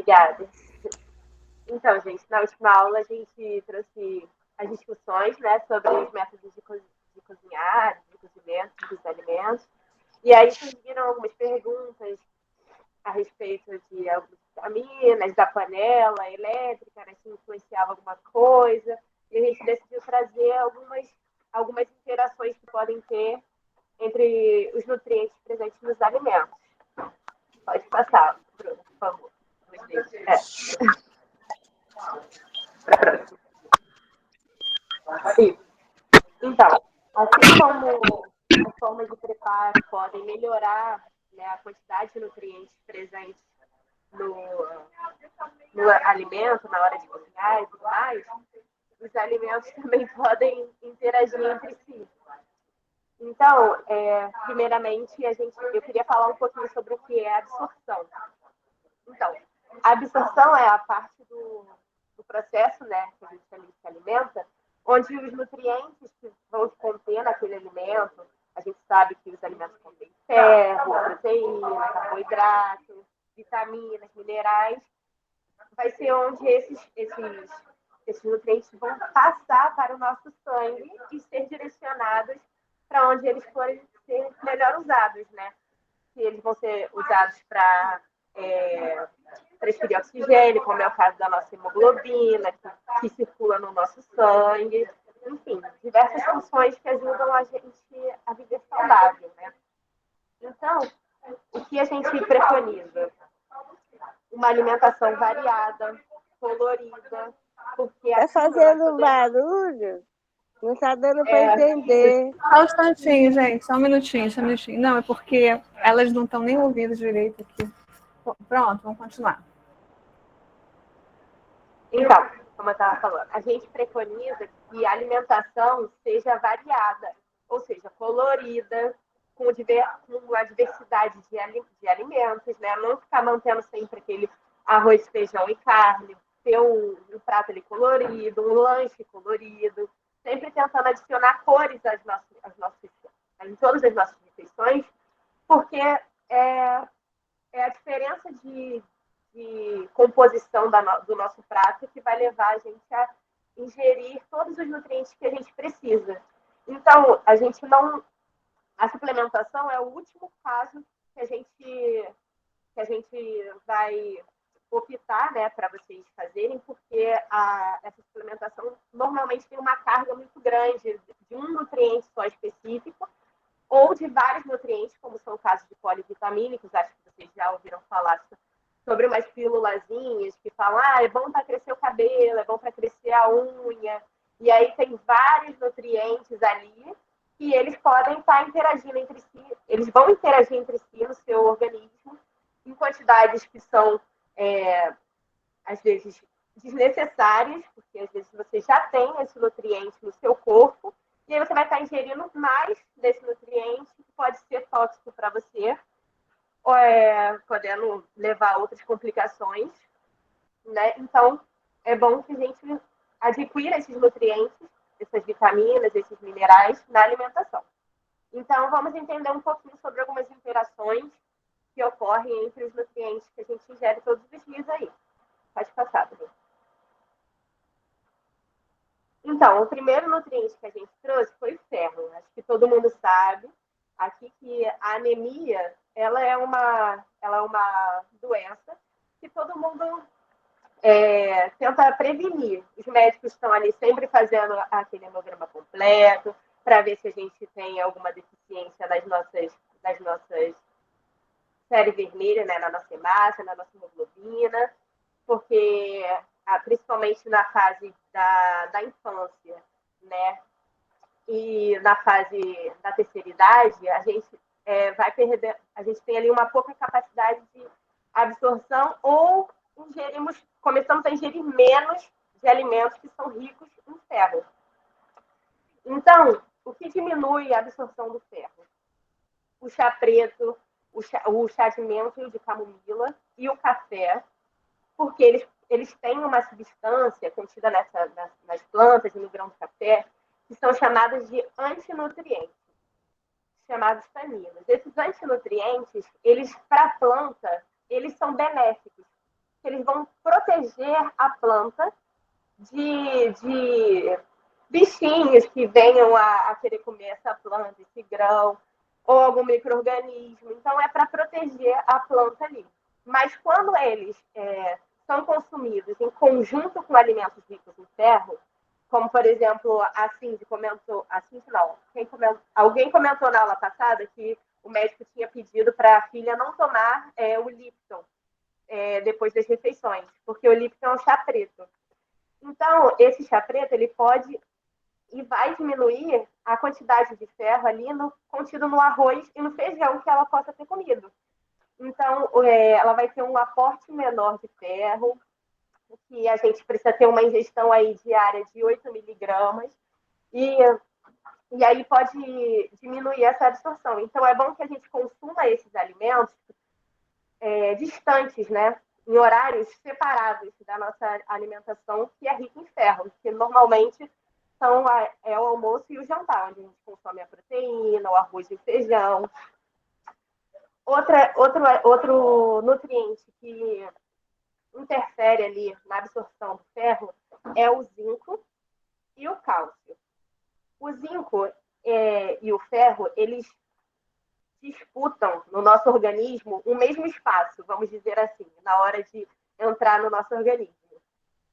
Obrigada. Então, gente, na última aula a gente trouxe as discussões, né, sobre os métodos de cozinhar, de cozimento dos alimentos. E aí surgiram algumas perguntas a respeito de algumas vitaminas, da panela elétrica, né, se influenciava alguma coisa. E a gente decidiu trazer algumas interações que podem ter entre os nutrientes presentes nos alimentos. Pode passar, Bruno, por favor. Para a próxima. Isso. Então, assim como as formas de preparo podem melhorar, né, a quantidade de nutrientes presentes no alimento, na hora de cozinhar e tudo mais, os alimentos também podem interagir entre si. Então, primeiramente, eu queria falar um pouquinho sobre o que é absorção. Então, a absorção é a parte do processo, né, que a gente se alimenta, onde os nutrientes que vão se conter naquele alimento, a gente sabe que os alimentos contêm ferro, proteína, carboidrato, vitaminas, minerais, vai ser onde esses nutrientes vão passar para o nosso sangue e ser direcionados para onde eles forem ser melhor usados, né? Se eles vão ser usados para transferir oxigênio, como é o caso da nossa hemoglobina, que circula no nosso sangue. Enfim, diversas funções que ajudam a gente a viver saudável, né? Então, o que a gente preconiza? Uma alimentação variada, colorida, porque tá fazendo barulho? Não está dando para entender. Só um instantinho, gente. Só um minutinho. Não, é porque elas não estão nem ouvindo direito aqui. Pronto, vamos continuar. Então, como eu estava falando, a gente preconiza que a alimentação seja variada, ou seja, colorida, com uma diversidade de alimentos, né? Não ficar mantendo sempre aquele arroz, feijão e carne, ter um prato ali colorido, um lanche colorido, sempre tentando adicionar cores em todas as nossas refeições, porque é a diferença de composição do nosso prato que vai levar a gente a ingerir todos os nutrientes que a gente precisa. Então, a suplementação é o último caso que a gente vai optar, né, para vocês fazerem, porque essa suplementação normalmente tem uma carga muito grande de um nutriente só específico ou de vários nutrientes, como são casos de polivitamínicos, acho que vocês já ouviram falar sobre umas pílulazinhas que falam, é bom para crescer o cabelo, é bom para crescer a unha, e aí tem vários nutrientes ali que eles podem estar interagindo entre si, eles vão interagir entre si no seu organismo em quantidades que são, às vezes, desnecessárias, porque às vezes você já tem esse nutriente no seu corpo, e aí você vai estar ingerindo mais desse nutriente que pode ser tóxico para você, podendo levar a outras complicações, né? Então, é bom que a gente adquira esses nutrientes, essas vitaminas, esses minerais na alimentação. Então, vamos entender um pouquinho sobre algumas interações que ocorrem entre os nutrientes que a gente ingere todos os dias aí. Pode passar, Bruno. Então, o primeiro nutriente que a gente trouxe foi o ferro. Acho que todo mundo sabe aqui que a anemia ela é uma doença que todo mundo tenta prevenir. Os médicos estão ali sempre fazendo aquele hemograma completo para ver se a gente tem alguma deficiência nas nossas séries vermelhas, né, na nossa hemácia, na nossa hemoglobina, porque principalmente na fase da infância, né, e na fase da terceira idade, a gente vai perder, a gente tem ali uma pouca capacidade de absorção ou começamos a ingerir menos de alimentos que são ricos em ferro. Então, o que diminui a absorção do ferro? O chá preto, o chá de menta de camomila e o café, porque eles têm uma substância contida nas plantas e no grão de café que são chamadas de antinutrientes, chamados taninos. Esses antinutrientes, para a planta, eles são benéficos. que eles vão proteger a planta de bichinhos que venham a querer comer essa planta, esse grão, ou algum micro-organismo. Então, é para proteger a planta ali. Mas quando eles são consumidos em conjunto com alimentos ricos em ferro, como, por exemplo, a Cindy comentou, alguém comentou na aula passada que o médico tinha pedido para a filha não tomar o Lipton depois das refeições, porque o Lipton é um chá preto. Então, esse chá preto, ele pode e vai diminuir a quantidade de ferro ali contido no arroz e no feijão que ela possa ter comido. Então, ela vai ter um aporte menor de ferro, que a gente precisa ter uma ingestão aí diária de 8 miligramas, e aí pode diminuir essa absorção. Então, é bom que a gente consuma esses alimentos distantes, né? Em horários separados da nossa alimentação, que é rica em ferro, que normalmente é o almoço e o jantar, onde a gente consome a proteína, o arroz e o feijão. Outro nutriente que interfere ali na absorção do ferro é o zinco e o cálcio. O zinco e o ferro, eles disputam no nosso organismo o mesmo espaço, vamos dizer assim, na hora de entrar no nosso organismo.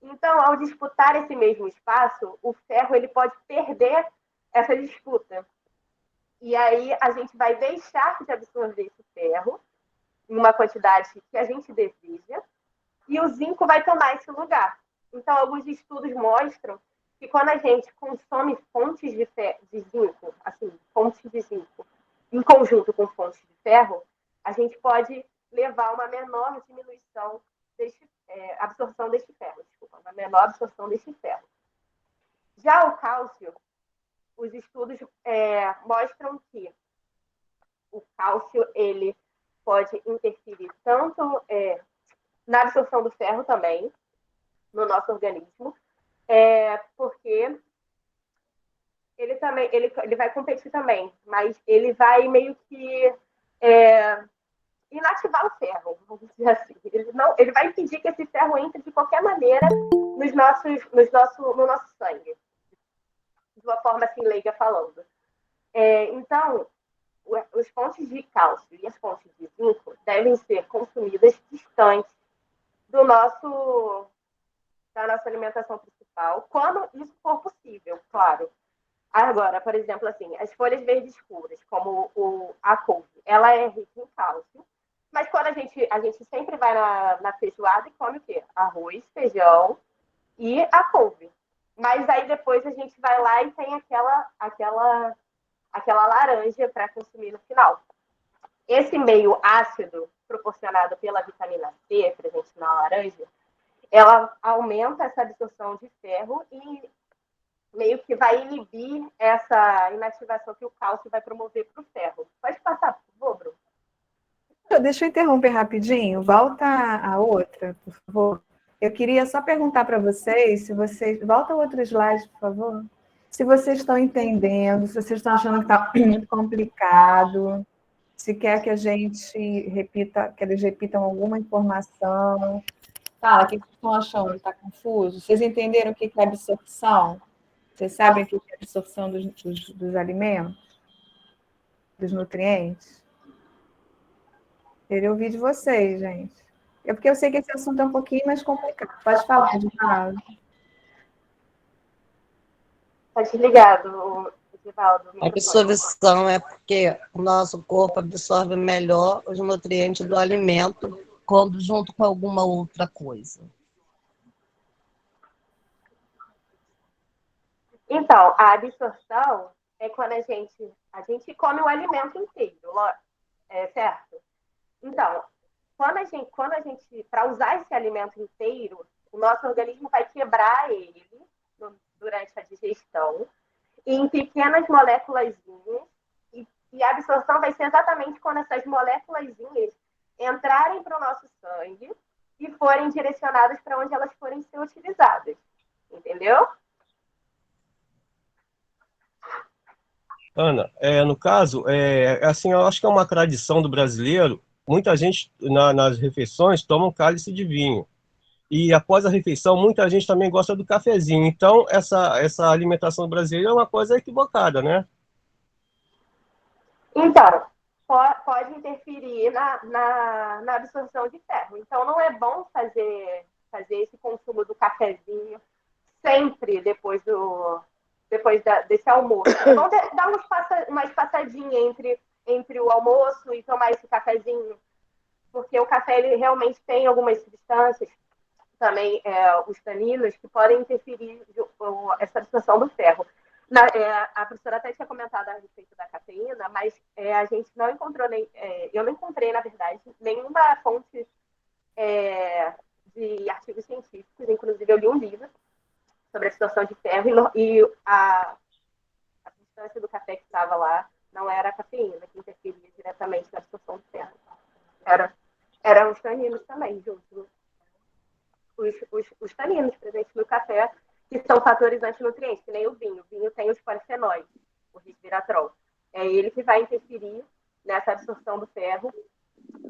Então, ao disputar esse mesmo espaço, o ferro ele pode perder essa disputa. E aí a gente vai deixar de absorver esse ferro em uma quantidade que a gente deseja, e o zinco vai tomar esse lugar. Então, alguns estudos mostram que quando a gente consome fontes de zinco, assim, fontes de zinco, em conjunto com fontes de ferro, a gente pode levar a uma menor diminuição absorção deste ferro, uma menor absorção deste ferro. Já o cálcio, os estudos mostram que o cálcio ele pode interferir tanto na absorção do ferro também no nosso organismo, porque ele vai competir também, mas ele vai meio que inativar o ferro, vamos dizer assim. Ele vai impedir que esse ferro entre de qualquer maneira no nosso sangue, de uma forma assim leiga falando. Então, as fontes de cálcio e as fontes de zinco devem ser consumidas distantes da nossa alimentação principal, quando isso for possível, claro. Agora, por exemplo, assim, as folhas verdes escuras, como a couve, ela é rica em cálcio, mas quando a gente sempre vai na feijoada e come o quê? Arroz, feijão e a couve. Mas aí depois a gente vai lá e tem aquela laranja para consumir no final. Esse meio ácido proporcionado pela vitamina C presente na laranja, ela aumenta essa absorção de ferro e meio que vai inibir essa inativação que o cálcio vai promover para o ferro. Pode passar, por favor, Bruno? Deixa eu interromper rapidinho. Volta a outra, por favor. Eu queria só perguntar para vocês, se vocês... Volta ao outro slide, por favor. Se vocês estão entendendo, se vocês estão achando que está muito complicado, se quer que a gente repita, que eles repitam alguma informação. Fala, o que vocês estão achando? Está confuso? Vocês entenderam o que é absorção? Vocês sabem o que é absorção dos alimentos? Dos nutrientes? Queria ouvir de vocês, gente. Porque eu sei que esse assunto é um pouquinho mais complicado. Pode falar, Edivaldo. Está desligado, Edivaldo. A absorção é porque o nosso corpo absorve melhor os nutrientes do alimento quando junto com alguma outra coisa. Então, a absorção é quando a gente come o alimento inteiro, certo? Então, quando a gente para usar esse alimento inteiro, o nosso organismo vai quebrar ele durante a digestão em pequenas moléculas, e a absorção vai ser exatamente quando essas moléculas entrarem para o nosso sangue e forem direcionadas para onde elas forem ser utilizadas. Entendeu? Ana, no caso, assim, eu acho que é uma tradição do brasileiro. Muita gente, nas refeições, toma um cálice de vinho. E após a refeição, muita gente também gosta do cafezinho. Então, essa alimentação brasileira é uma coisa equivocada, né? Então, pode interferir na absorção de ferro. Então, não é bom fazer esse consumo do cafezinho sempre desse almoço. É bom dar uma passadinha entre o almoço e tomar esse cafezinho, porque o café ele realmente tem algumas substâncias, também os taninos, que podem interferir essa absorção do ferro. A professora até tinha comentado a respeito da cafeína, mas a gente não encontrou, eu não encontrei, na verdade, nenhuma fonte de artigos científicos. Inclusive, eu li um livro sobre a absorção de ferro e a substância do café que estava lá não era a cafeína que interferia diretamente na absorção de ferro. Eram os taninos também, junto. Os taninos presentes no café, que são fatores antinutrientes, que nem o vinho. O vinho tem os polifenóis, o resveratrol. É ele que vai interferir nessa absorção do ferro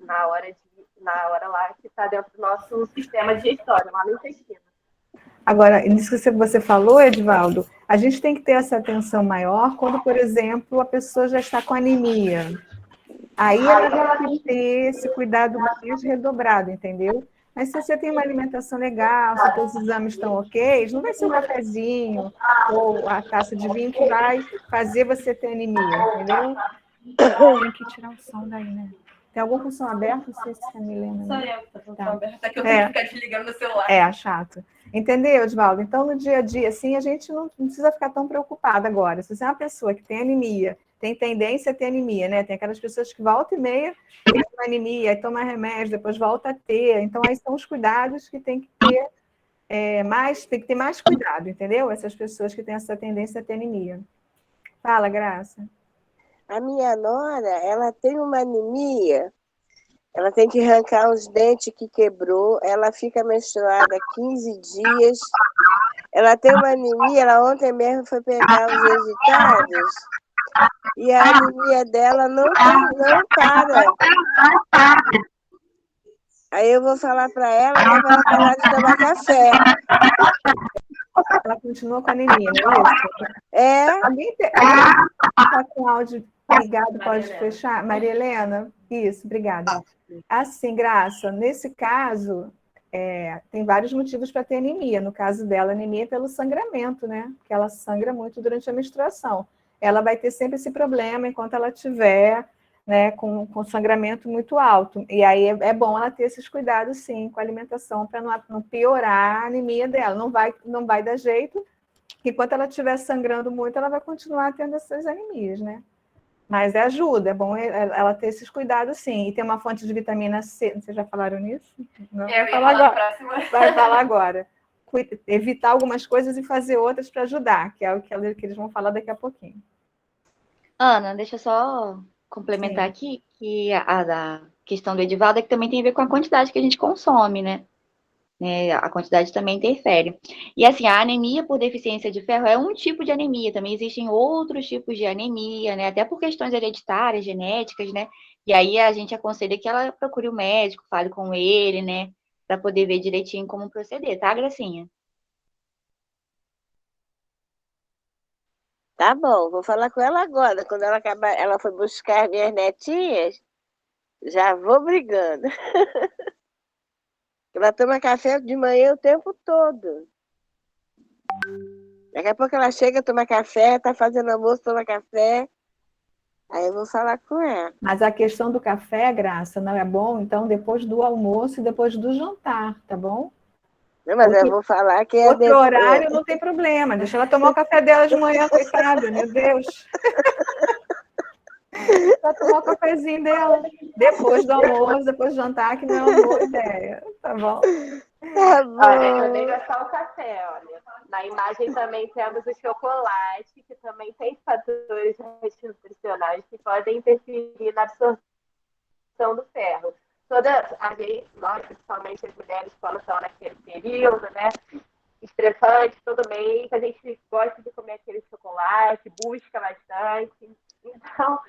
na hora lá que está dentro do nosso sistema digestório, lá no intestino. Agora, nisso que você falou, Edivaldo, a gente tem que ter essa atenção maior quando, por exemplo, a pessoa já está com anemia. Aí ela tem que ter esse cuidado mais redobrado, entendeu? Mas se você tem uma alimentação legal, se os exames estão ok, não vai ser o cafezinho ou a taça de vinho que vai fazer você ter anemia, entendeu? Tem que tirar o som daí, né? Tem algum som aberto? Não sei se é a Milena. Sou eu que estou com o som aberto, que eu tenho que ficar desligando no celular. É, chato. Entendeu, Edvaldo? Então, no dia a dia, assim, a gente não precisa ficar tão preocupada agora. Se você é uma pessoa que tem anemia, tem tendência a ter anemia, né? Tem aquelas pessoas que volta e meia tem uma anemia, aí toma remédio, depois volta a ter. Então, aí são os cuidados que tem que ter tem que ter mais cuidado, entendeu? Essas pessoas que têm essa tendência a ter anemia. Fala, Graça. A minha nora, ela tem uma anemia, ela tem que arrancar os dentes que quebrou, ela fica menstruada 15 dias, ela tem uma anemia, ela ontem mesmo foi pegar os resultados, e a anemia dela não para. Aí eu vou falar para ela que é para ela parar de tomar café. Ela continua com anemia, não é isso? Alguém está com áudio ligado, pode fechar? Maria Helena? Isso, obrigada. Assim, Graça, nesse caso, tem vários motivos para ter anemia. No caso dela, anemia é pelo sangramento, né? Porque ela sangra muito durante a menstruação. Ela vai ter sempre esse problema enquanto ela tiver, né, com sangramento muito alto. E aí é bom ela ter esses cuidados, sim, com a alimentação, para não piorar a anemia dela. Não vai dar jeito. Enquanto ela estiver sangrando muito, ela vai continuar tendo essas anemias, né? Mas ajuda, é bom ela ter esses cuidados, sim. E tem uma fonte de vitamina C. Vocês já falaram nisso? Não, eu ia falar agora. Vai falar agora. Evitar algumas coisas e fazer outras para ajudar, que é o que eles vão falar daqui a pouquinho. Ana, deixa eu só complementar aqui que a questão do Edivaldo é que também tem a ver com a quantidade que a gente consome, né? A quantidade também interfere. E assim, a anemia por deficiência de ferro é um tipo de anemia, também existem outros tipos de anemia, né? Até por questões hereditárias, genéticas, né? E aí a gente aconselha que ela procure o médico, fale com ele, né? Para poder ver direitinho como proceder, tá, Gracinha? Tá bom, vou falar com ela agora. Quando ela acabar, ela foi buscar as minhas netinhas, já vou brigando. Ela toma café de manhã o tempo todo. Daqui a pouco ela chega, toma café, tá fazendo almoço, toma café. Aí eu vou falar com ela. Mas a questão do café, Graça, não é bom, então, depois do almoço e depois do jantar, tá bom? Não, mas eu vou falar que outro horário não tem problema. Deixa ela tomar o café dela de manhã, coitada, meu Deus. Vai tomar o cafezinho dela depois do almoço, depois do jantar, que não é uma boa ideia, tá bom? Tá bom. Olha, eu nem é só o café, olha. Na imagem também temos o chocolate, que também tem fatores nutricionais que podem interferir na absorção do ferro. Nós, principalmente as mulheres, quando estão naquele período, né, estressante, todo mês, a gente gosta de comer aquele chocolate, busca bastante. Então,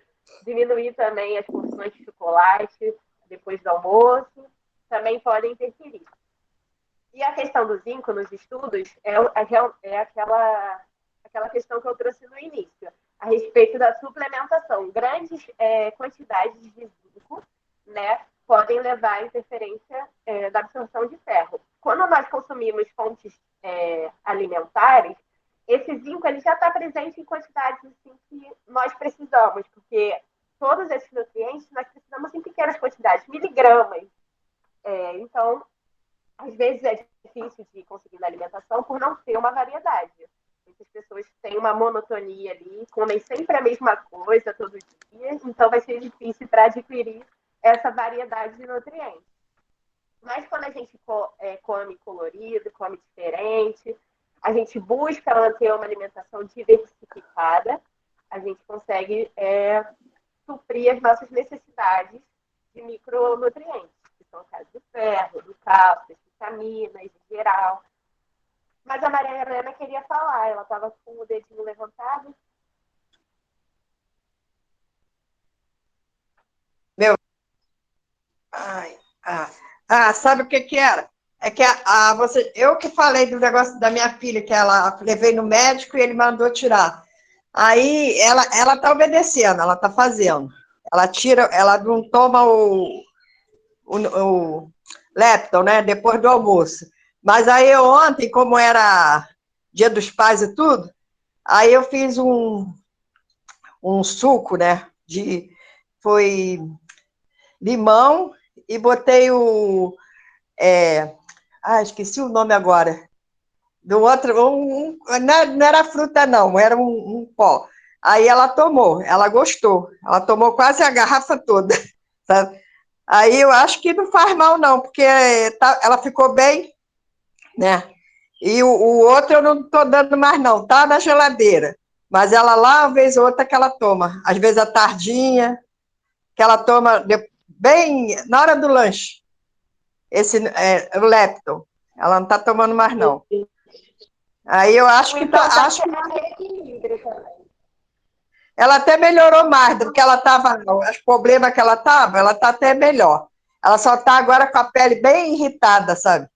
diminuir também as porções de chocolate depois do almoço também podem interferir. E a questão do zinco nos estudos é aquela questão que eu trouxe no início, a respeito da suplementação. Grandes quantidades de zinco, né, podem levar à interferência da absorção de ferro. Quando nós consumimos fontes alimentares, esse zinco ele já está presente em quantidades assim, que nós precisamos, porque todos esses nutrientes nós precisamos em pequenas quantidades, miligramas. Então, às vezes é difícil de conseguir na alimentação por não ter uma variedade. Muitas pessoas têm uma monotonia ali, comem sempre a mesma coisa todo dia, então vai ser difícil para adquirir essa variedade de nutrientes. Mas quando a gente come colorido, come diferente, a gente busca manter uma alimentação diversificada, a gente consegue suprir as nossas necessidades de micronutrientes, que são o caso do ferro, do cálcio, das vitaminas em geral. Mas a Maria Helena queria falar, ela estava com o dedinho levantado. Meu. Sabe o que que era? É que eu que falei do negócio da minha filha, que ela levei no médico e ele mandou tirar. Aí ela tá obedecendo, ela tá fazendo. Ela tira, ela não toma o Lepton, né? Depois do almoço. Mas aí eu ontem, como era Dia dos Pais e tudo, aí eu fiz um suco, né? Foi limão e botei esqueci o nome agora. Do outro, não era fruta, não, era um pó. Aí ela tomou, ela gostou. Ela tomou quase a garrafa toda, sabe? Aí eu acho que não faz mal, não, porque ela ficou bem, né? E o outro eu não estou dando mais, não, tá na geladeira. Mas ela lá, uma vez ou outra, que ela toma. Às vezes à tardinha, que ela toma bem na hora do lanche. Esse o Lepton. Ela não está tomando mais, não. Aí eu acho que... Ela até melhorou mais do que ela estava, os problemas que ela estava, ela está até melhor. Ela só está agora com a pele bem irritada, sabe?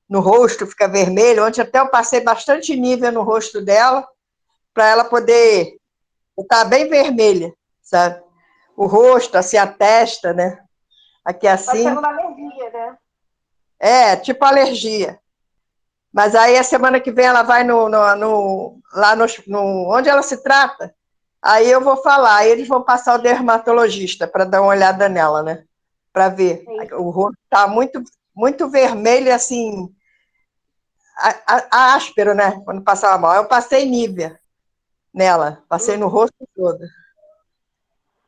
No rosto fica vermelho. Ontem até eu passei bastante nível no rosto dela, para ela poder estar bem vermelha, sabe? O rosto, assim, a testa, né? Aqui assim. Pode ser uma alergia, né? Tipo alergia. Mas aí a semana que vem ela vai lá onde ela se trata, aí eu vou falar, aí eles vão passar o dermatologista para dar uma olhada nela, né? Para ver. Sim. O rosto está muito, muito vermelho, assim, áspero, né? Quando passava mal. Eu passei Nívea nela, passei no rosto todo.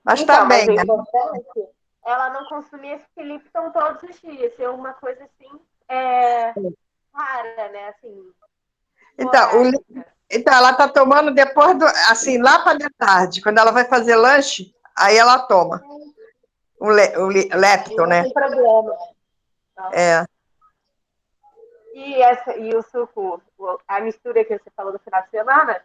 Mas então, tá bem, mas o importante é ela não consumir esse Lipton todos os dias, ser uma coisa assim, rara, né? Assim, então, ela tá tomando depois assim, lá para de tarde, quando ela vai fazer lanche, aí ela toma o Lepton, né? Não tem problema. É. E o suco, a mistura que você falou do final de semana,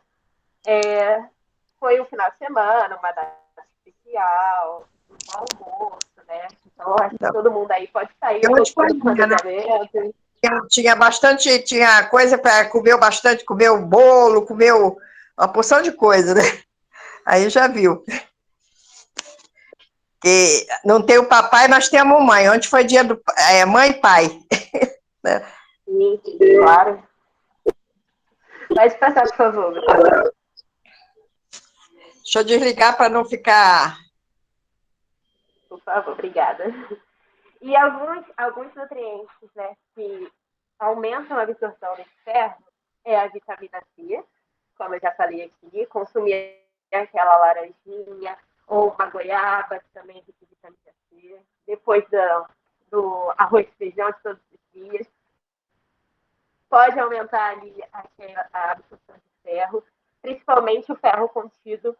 foi um final de semana, uma data especial, um almoço, né? Então, acho que todo mundo aí pode sair um pouquinho do planejamento. Tinha coisa para comer bastante, comer o bolo, comer uma porção de coisa, né? Aí já viu. Que não tem o papai, nós temos mãe. Ontem foi dia do mãe e pai. Sim, claro. Pode passar, por favor. Deixa eu desligar para não ficar... Por favor, obrigada. E alguns nutrientes, né, que aumentam a absorção desse ferro é a vitamina C, como eu já falei aqui, consumir aquela laranjinha ou uma goiaba, que também é rica em vitamina C, depois do arroz e feijão de todos os dias. Pode aumentar ali a absorção de ferro, principalmente o ferro contido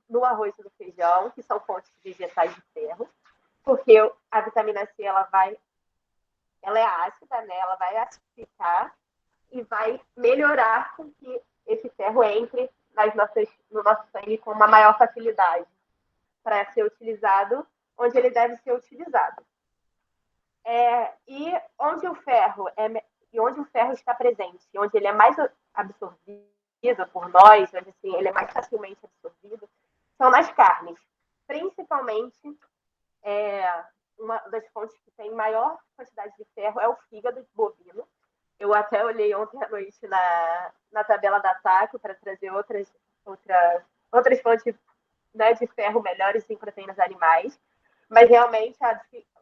no arroz e no feijão, que são fontes vegetais de ferro, porque a vitamina C ela é ácida, né? Ela vai acidificar e vai melhorar com que esse ferro entre no nosso sangue com uma maior facilidade para ser utilizado onde ele deve ser utilizado. E onde o ferro está presente, onde ele é mais absorvido por nós, onde assim, ele é mais facilmente absorvido, são nas carnes. Principalmente, uma das fontes que tem maior quantidade de ferro é o fígado bovino. Eu até olhei ontem à noite na tabela da TACO para trazer outras fontes, né, de ferro melhores em proteínas animais, mas realmente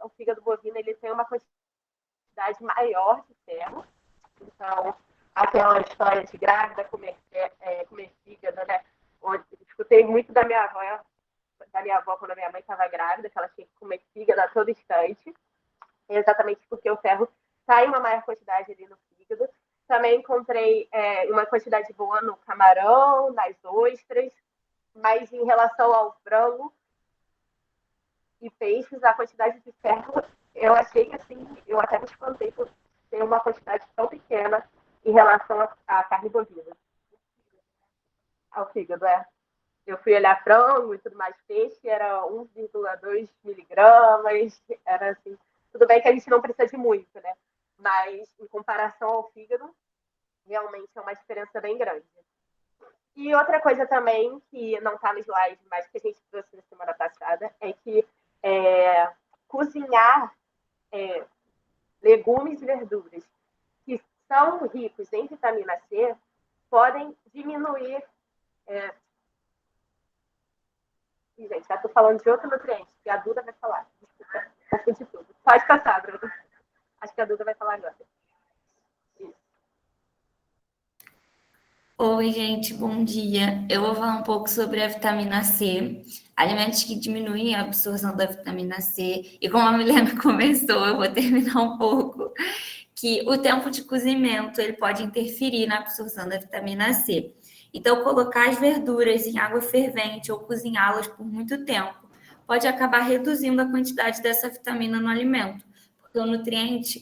o fígado bovino ele tem uma quantidade maior de ferro. Então, aquela história de grávida comer fígado, né? Escutei muito da minha avó quando a minha mãe estava grávida, que ela tinha que comer fígado a todo instante, exatamente porque o ferro está em uma maior quantidade ali no fígado. Também encontrei uma quantidade boa no camarão, nas ostras, mas em relação ao frango e peixes, a quantidade de ferro, eu achei que assim, eu até me espantei por ter uma quantidade tão pequena em relação à carne bovina. Ao fígado, Eu fui olhar frango e tudo mais, peixe era 1,2 miligramas, era assim, tudo bem que a gente não precisa de muito, né? Mas em comparação ao fígado, realmente é uma diferença bem grande. E outra coisa também, que não está no slide, mas que a gente trouxe na semana passada, é que cozinhar legumes e verduras que são ricos em vitamina C podem diminuir... Gente, já estou falando de outro nutriente, que a Duda vai falar. Desculpa, confundi tudo. Pode passar, Bruno. Acho que a Duda vai falar agora. Oi, gente, bom dia. Eu vou falar um pouco sobre a vitamina C, alimentos que diminuem a absorção da vitamina C. E como a Milena começou, eu vou terminar um pouco, que o tempo de cozimento ele pode interferir na absorção da vitamina C. Então, colocar as verduras em água fervente ou cozinhá-las por muito tempo pode acabar reduzindo a quantidade dessa vitamina no alimento,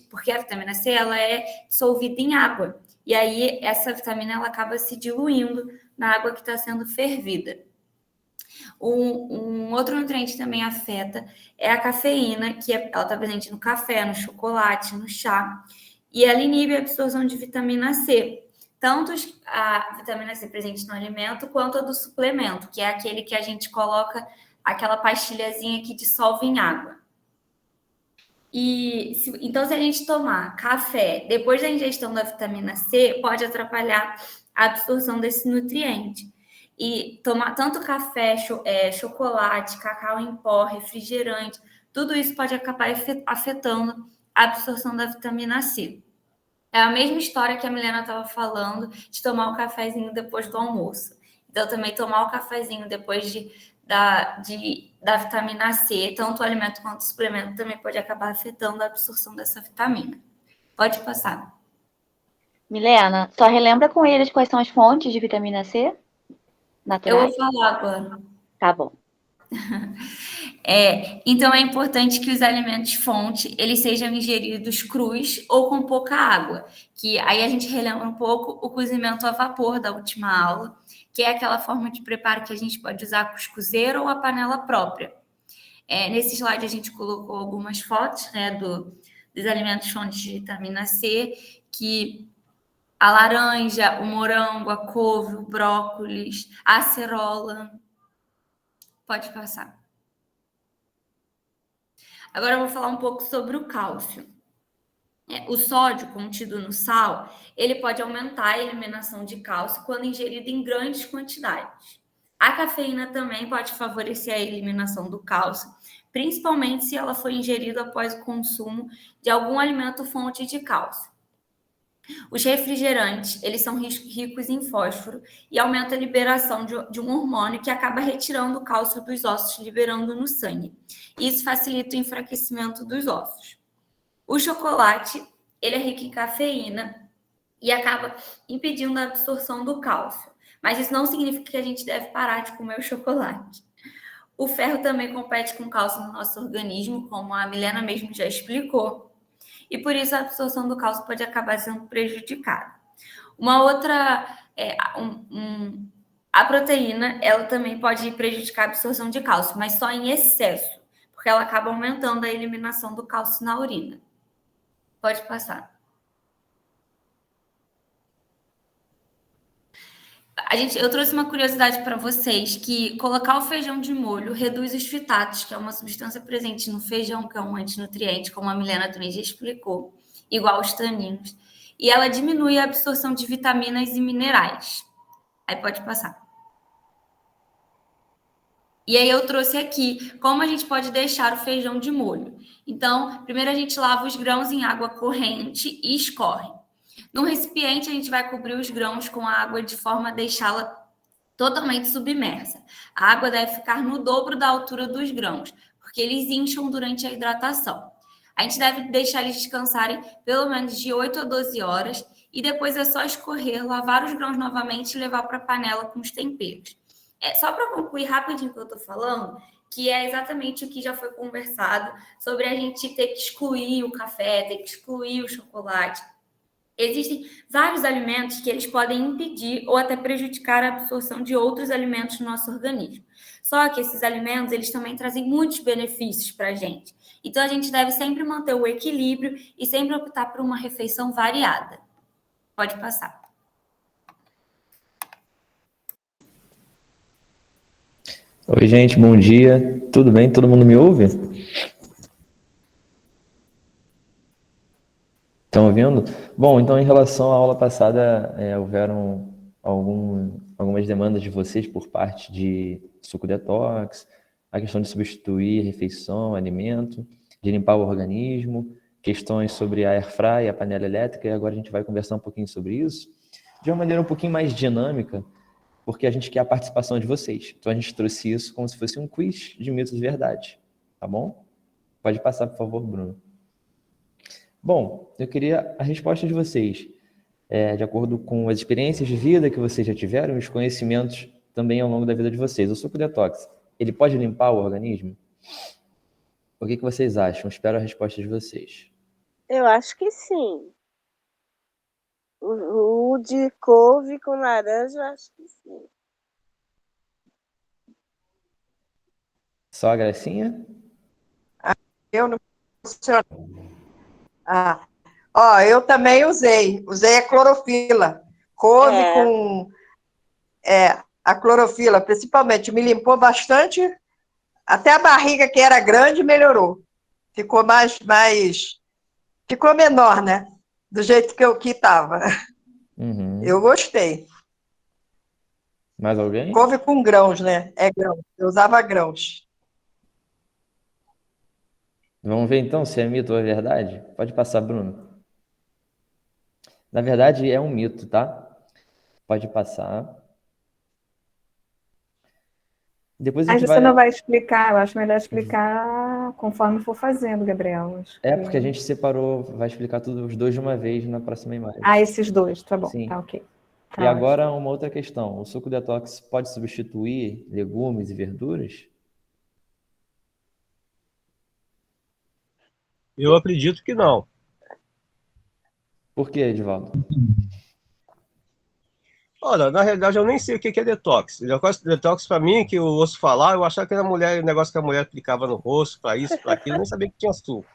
porque a vitamina C ela é dissolvida em água. E aí, essa vitamina ela acaba se diluindo na água que está sendo fervida. Um outro nutriente que também afeta é a cafeína, que ela está presente no café, no chocolate, no chá. E ela inibe a absorção de vitamina C. Tanto a vitamina C presente no alimento, quanto a do suplemento, que é aquele que a gente coloca aquela pastilhazinha que dissolve em água. Então, se a gente tomar café depois da ingestão da vitamina C, pode atrapalhar a absorção desse nutriente. E tomar tanto café, chocolate, cacau em pó, refrigerante, tudo isso pode acabar afetando a absorção da vitamina C. É a mesma história que a Milena estava falando de tomar um cafezinho depois do almoço. Então, também tomar o cafezinho depois da vitamina C, tanto o alimento quanto o suplemento, também pode acabar afetando a absorção dessa vitamina. Pode passar. Milena, só relembra com eles quais são as fontes de vitamina C naturais? Eu vou falar agora. Tá bom. Então, é importante que os alimentos fonte eles sejam ingeridos crus ou com pouca água. Que aí a gente relembra um pouco o cozimento a vapor da última aula, que é aquela forma de preparo que a gente pode usar a cuscuzeira ou a panela própria. Nesse slide a gente colocou algumas fotos, né, dos alimentos fontes de vitamina C, que a laranja, o morango, a couve, o brócolis, a acerola. Pode passar. Agora eu vou falar um pouco sobre o cálcio. O sódio contido no sal, ele pode aumentar a eliminação de cálcio quando ingerido em grandes quantidades. A cafeína também pode favorecer a eliminação do cálcio, principalmente se ela for ingerida após o consumo de algum alimento fonte de cálcio. Os refrigerantes, eles são ricos em fósforo e aumentam a liberação de um hormônio que acaba retirando o cálcio dos ossos, liberando no sangue. Isso facilita o enfraquecimento dos ossos. O chocolate, ele é rico em cafeína e acaba impedindo a absorção do cálcio. Mas isso não significa que a gente deve parar de comer o chocolate. O ferro também compete com cálcio no nosso organismo, como a Milena mesmo já explicou. E por isso a absorção do cálcio pode acabar sendo prejudicada. Uma outra, a proteína, ela também pode prejudicar a absorção de cálcio, mas só em excesso, porque ela acaba aumentando a eliminação do cálcio na urina. Pode passar. Eu trouxe uma curiosidade para vocês, que colocar o feijão de molho reduz os fitatos, que é uma substância presente no feijão, que é um antinutriente, como a Milena também já explicou, igual os taninos. E ela diminui a absorção de vitaminas e minerais. Aí pode passar. E aí eu trouxe aqui como a gente pode deixar o feijão de molho. Então, primeiro a gente lava os grãos em água corrente e escorre. No recipiente, a gente vai cobrir os grãos com a água de forma a deixá-la totalmente submersa. A água deve ficar no dobro da altura dos grãos, porque eles incham durante a hidratação. A gente deve deixar eles descansarem pelo menos de 8 a 12 horas e depois é só escorrer, lavar os grãos novamente e levar para a panela com os temperos. Só para concluir rapidinho o que eu estou falando, que é exatamente o que já foi conversado sobre a gente ter que excluir o café, ter que excluir o chocolate. Existem vários alimentos que eles podem impedir ou até prejudicar a absorção de outros alimentos no nosso organismo. Só que esses alimentos, eles também trazem muitos benefícios para a gente. Então, a gente deve sempre manter o equilíbrio e sempre optar por uma refeição variada. Pode passar. Oi, gente, bom dia. Tudo bem? Todo mundo me ouve? Estão ouvindo? Bom, então, em relação à aula passada, houveram algumas demandas de vocês por parte de suco detox, a questão de substituir refeição, alimento, de limpar o organismo, questões sobre a airfryer e a panela elétrica, e agora a gente vai conversar um pouquinho sobre isso, de uma maneira um pouquinho mais dinâmica, porque a gente quer a participação de vocês. Então, a gente trouxe isso como se fosse um quiz de mitos de verdade, tá bom? Pode passar, por favor, Bruno. Bom, eu queria a resposta de vocês, de acordo com as experiências de vida que vocês já tiveram e os conhecimentos também ao longo da vida de vocês. O suco detox, ele pode limpar o organismo? O que vocês acham? Espero a resposta de vocês. Eu acho que sim. O de couve com laranja, eu acho que sim. Só a gracinha? Eu não funciona. Eu também usei a clorofila. Couve com a clorofila, principalmente, me limpou bastante. Até a barriga, que era grande, melhorou. Ficou ficou menor, né? Do jeito que estava. Uhum. Eu gostei. Mais alguém? Couve com grãos, né? Grãos. Eu usava grãos. Vamos ver então se é mito ou é verdade? Pode passar, Bruno. Na verdade, é um mito, tá? Pode passar. Depois a Mas gente você vai... não vai explicar, eu acho melhor explicar conforme for fazendo, Gabriel. Porque a gente separou, vai explicar tudo os dois de uma vez na próxima imagem. Esses dois, tá bom. Sim. Tá ok. Tá E agora uma outra questão. O suco detox pode substituir legumes e verduras? Eu acredito que não. Por quê, Edivaldo? Olha, na realidade eu nem sei o que é detox. Detox para mim, que eu ouço falar, eu achava que era negócio que a mulher aplicava no rosto, para isso, para aquilo, eu nem sabia que tinha suco.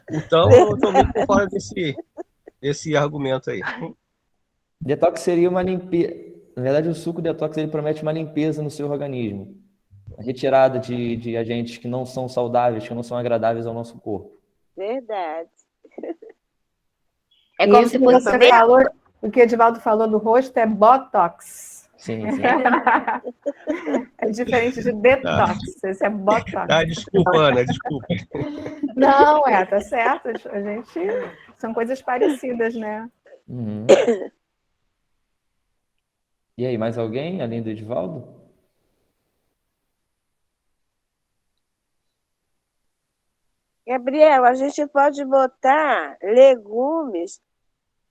Então eu estou meio por fora desse argumento aí. Detox seria uma limpeza. Na verdade, o suco detox ele promete uma limpeza no seu organismo. A retirada de agentes que não são saudáveis, que não são agradáveis ao nosso corpo. Verdade. É como se fosse... Você falou, o que o Edivaldo falou do rosto é botox. Sim. É diferente de detox. Esse é botox. Desculpa, Ana, desculpa. Não, tá certo. A gente... São coisas parecidas, né? Uhum. E aí, mais alguém, além do Edivaldo? Gabriel, a gente pode botar legumes,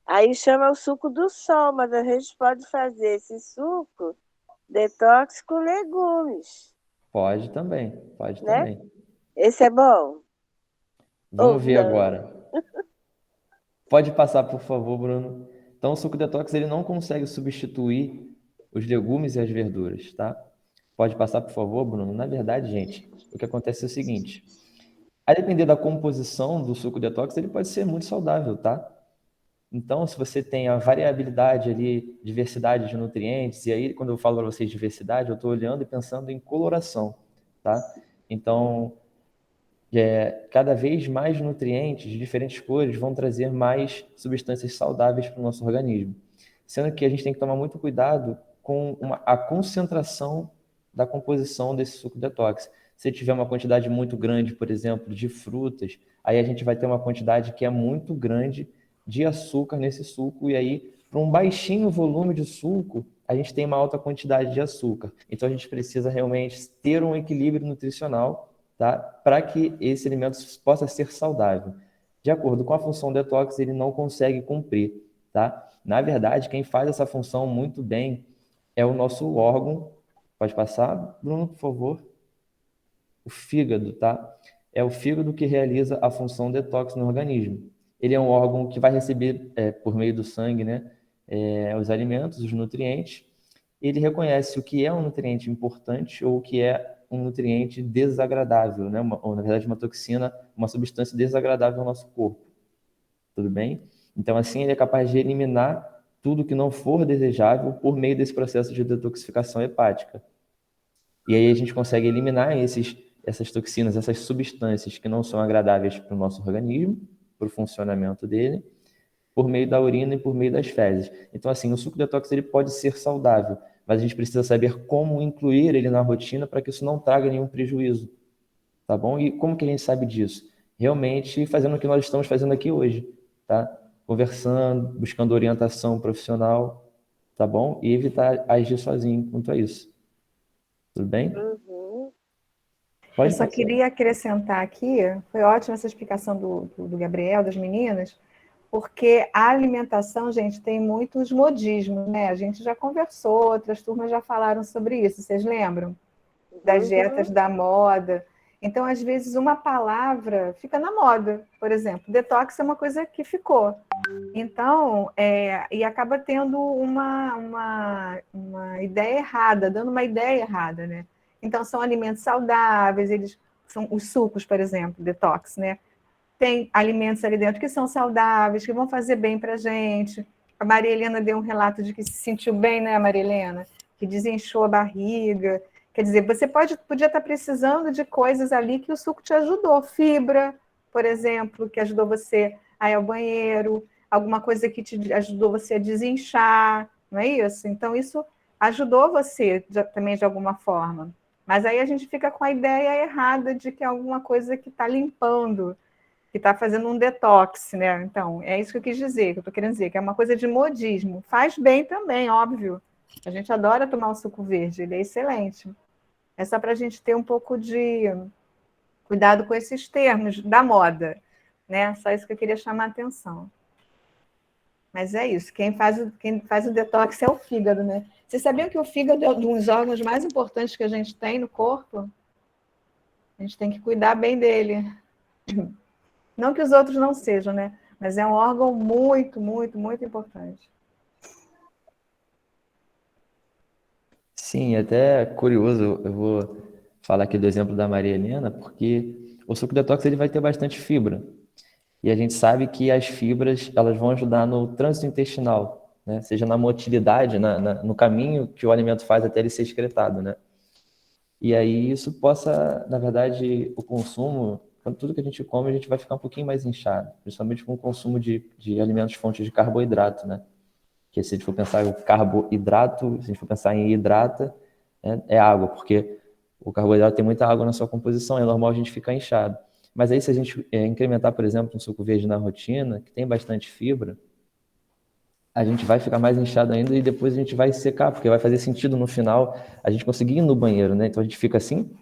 aí chama o suco do sol, mas a gente pode fazer esse suco detox com legumes. Pode também. Esse é bom? Vamos ver agora. Pode passar, por favor, Bruno. Então, o suco detox ele não consegue substituir os legumes e as verduras, tá? Pode passar, por favor, Bruno. Na verdade, gente, o que acontece é o seguinte. A depender da composição do suco detox, ele pode ser muito saudável, tá? Então, se você tem a variabilidade ali, diversidade de nutrientes, e aí quando eu falo para vocês diversidade, eu estou olhando e pensando em coloração, tá? Então, cada vez mais nutrientes de diferentes cores vão trazer mais substâncias saudáveis para o nosso organismo. Sendo que a gente tem que tomar muito cuidado com a concentração da composição desse suco detox. Se tiver uma quantidade muito grande, por exemplo, de frutas, aí a gente vai ter uma quantidade que é muito grande de açúcar nesse suco, e aí, para um baixinho volume de suco, a gente tem uma alta quantidade de açúcar. Então, a gente precisa realmente ter um equilíbrio nutricional, tá? Para que esse alimento possa ser saudável. De acordo com a função detox, ele não consegue cumprir, tá? Na verdade, quem faz essa função muito bem é o nosso órgão. Pode passar, Bruno, por favor? O fígado, tá? É o fígado que realiza a função detox no organismo. Ele é um órgão que vai receber, por meio do sangue, né, os alimentos, os nutrientes. Ele reconhece o que é um nutriente importante ou o que é um nutriente desagradável, né? Ou, na verdade, uma toxina, uma substância desagradável ao nosso corpo. Tudo bem? Então, assim, ele é capaz de eliminar tudo que não for desejável por meio desse processo de detoxificação hepática. E aí a gente consegue eliminar essas toxinas, essas substâncias que não são agradáveis para o nosso organismo, para o funcionamento dele, por meio da urina e por meio das fezes. Então, assim, o suco detox ele pode ser saudável, mas a gente precisa saber como incluir ele na rotina para que isso não traga nenhum prejuízo, tá bom? E como que a gente sabe disso? Realmente fazendo o que nós estamos fazendo aqui hoje, tá? Conversando, buscando orientação profissional, tá bom? E evitar agir sozinho quanto a isso. Tudo bem? Uhum. Eu só queria acrescentar aqui, foi ótima essa explicação do Gabriel, das meninas, porque a alimentação, gente, tem muitos modismos, né? A gente já conversou, outras turmas já falaram sobre isso, vocês lembram? Das dietas da moda. Então, às vezes, uma palavra fica na moda, por exemplo. Detox é uma coisa que ficou. Então, e acaba tendo uma ideia errada, dando uma ideia errada, né? Então, são alimentos saudáveis, eles são os sucos, por exemplo, detox, né? Tem alimentos ali dentro que são saudáveis, que vão fazer bem para a gente. A Maria Helena deu um relato de que se sentiu bem, né, Maria Helena? Que desinchou a barriga. Quer dizer, você podia estar precisando de coisas ali que o suco te ajudou. Fibra, por exemplo, que ajudou você a ir ao banheiro. Alguma coisa que te ajudou você a desinchar, não é isso? Então, isso ajudou você também de alguma forma. Mas aí a gente fica com a ideia errada de que é alguma coisa que está limpando, que está fazendo um detox, né? Então, é isso que eu quis dizer, que eu estou querendo dizer, que é uma coisa de modismo. Faz bem também, óbvio. A gente adora tomar o suco verde, ele é excelente. É só para a gente ter um pouco de cuidado com esses termos da moda, né? Só isso que eu queria chamar a atenção. Mas é isso, quem faz o detox é o fígado, né? Vocês sabiam que o fígado é um dos órgãos mais importantes que a gente tem no corpo? A gente tem que cuidar bem dele. Não que os outros não sejam, né? Mas é um órgão muito, muito, muito importante. Sim, até curioso, eu vou falar aqui do exemplo da Maria Helena, porque o suco detox ele vai ter bastante fibra. E a gente sabe que as fibras elas vão ajudar no trânsito intestinal, né? Seja na motilidade, no caminho que o alimento faz até ele ser excretado, né? E aí isso possa, na verdade, o consumo, quando tudo que a gente come, a gente vai ficar um pouquinho mais inchado, principalmente com o consumo de alimentos fontes de carboidrato, né? Que se a gente for pensar em carboidrato, se a gente for pensar em hidrata, né, é água, porque o carboidrato tem muita água na sua composição, é normal a gente ficar inchado. Mas aí se a gente incrementar, por exemplo, um suco verde na rotina, que tem bastante fibra, a gente vai ficar mais inchado ainda e depois a gente vai secar, porque vai fazer sentido no final a gente conseguir ir no banheiro, né? Então a gente fica assim,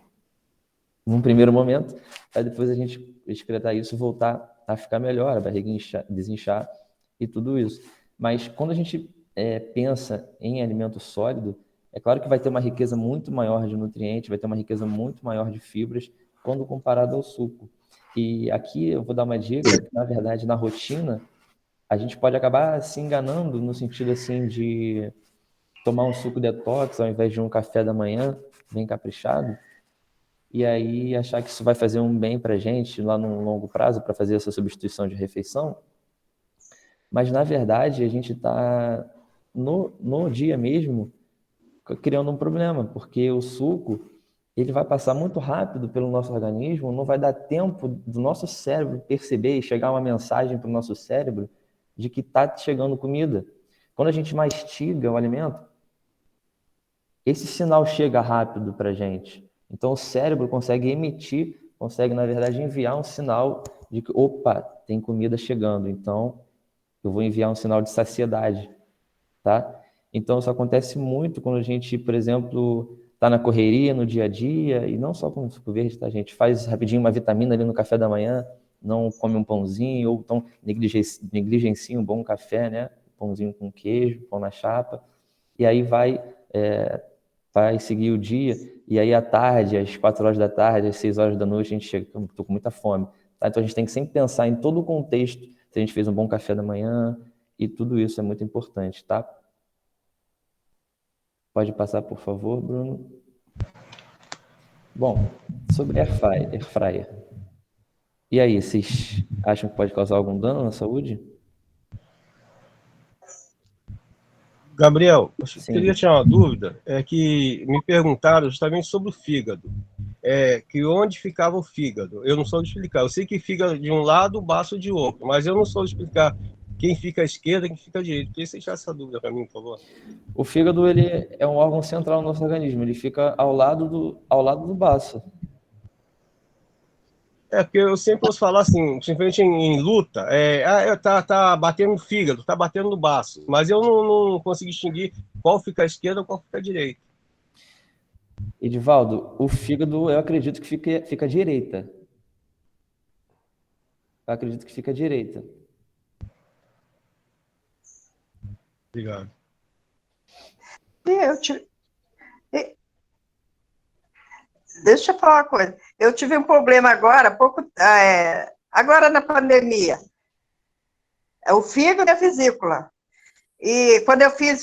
num primeiro momento, aí depois a gente excretar isso, voltar a ficar melhor, a barriga desinchar e tudo isso. Mas quando a gente pensa em alimento sólido, é claro que vai ter uma riqueza muito maior de nutrientes, vai ter uma riqueza muito maior de fibras quando comparado ao suco. E aqui eu vou dar uma dica, que, na verdade, na rotina, a gente pode acabar se enganando no sentido assim de tomar um suco detox ao invés de um café da manhã bem caprichado, e aí achar que isso vai fazer um bem para a gente lá no longo prazo, para fazer essa substituição de refeição, mas na verdade a gente está no dia mesmo criando um problema, porque o suco ele vai passar muito rápido pelo nosso organismo, não vai dar tempo do nosso cérebro perceber e chegar uma mensagem para o nosso cérebro de que está chegando comida. Quando a gente mastiga o alimento, esse sinal chega rápido para a gente. Então o cérebro consegue na verdade enviar um sinal de que, opa, tem comida chegando, então eu vou enviar um sinal de saciedade, tá? Então isso acontece muito quando a gente, por exemplo, está na correria, no dia a dia, e não só com o suco verde, tá? A gente faz rapidinho uma vitamina ali no café da manhã, não come um pãozinho, ou então negligencia um bom café, né? Pãozinho com queijo, pão na chapa, e aí vai seguir o dia, e aí à tarde, às 4 horas da tarde, às 6 horas da noite, a gente chega, estou com muita fome. Tá? Então a gente tem que sempre pensar em todo o contexto, se a gente fez um bom café da manhã, e tudo isso é muito importante, tá? Pode passar, por favor, Bruno. Bom, sobre air fryer. E aí, vocês acham que pode causar algum dano na saúde? Gabriel, eu queria tirar uma dúvida, que me perguntaram justamente sobre o fígado, que onde ficava o fígado. Eu não sou de explicar, eu sei que fica de um lado, o baço de outro, mas eu não sou de explicar quem fica à esquerda e quem fica à direita. Queria você tirar essa dúvida para mim, por favor. O fígado ele é um órgão central do nosso organismo, ele fica ao lado do baço. Porque eu sempre ouço falar assim, simplesmente em luta, tá batendo no fígado, tá batendo no baço, mas eu não consigo distinguir qual fica à esquerda ou qual fica à direita. Edivaldo, o fígado eu acredito que fica à direita. Eu acredito que fica à direita. Obrigado. Deixa eu falar uma coisa. Eu tive um problema agora, agora na pandemia. É o fígado e a vesícula. E quando eu fiz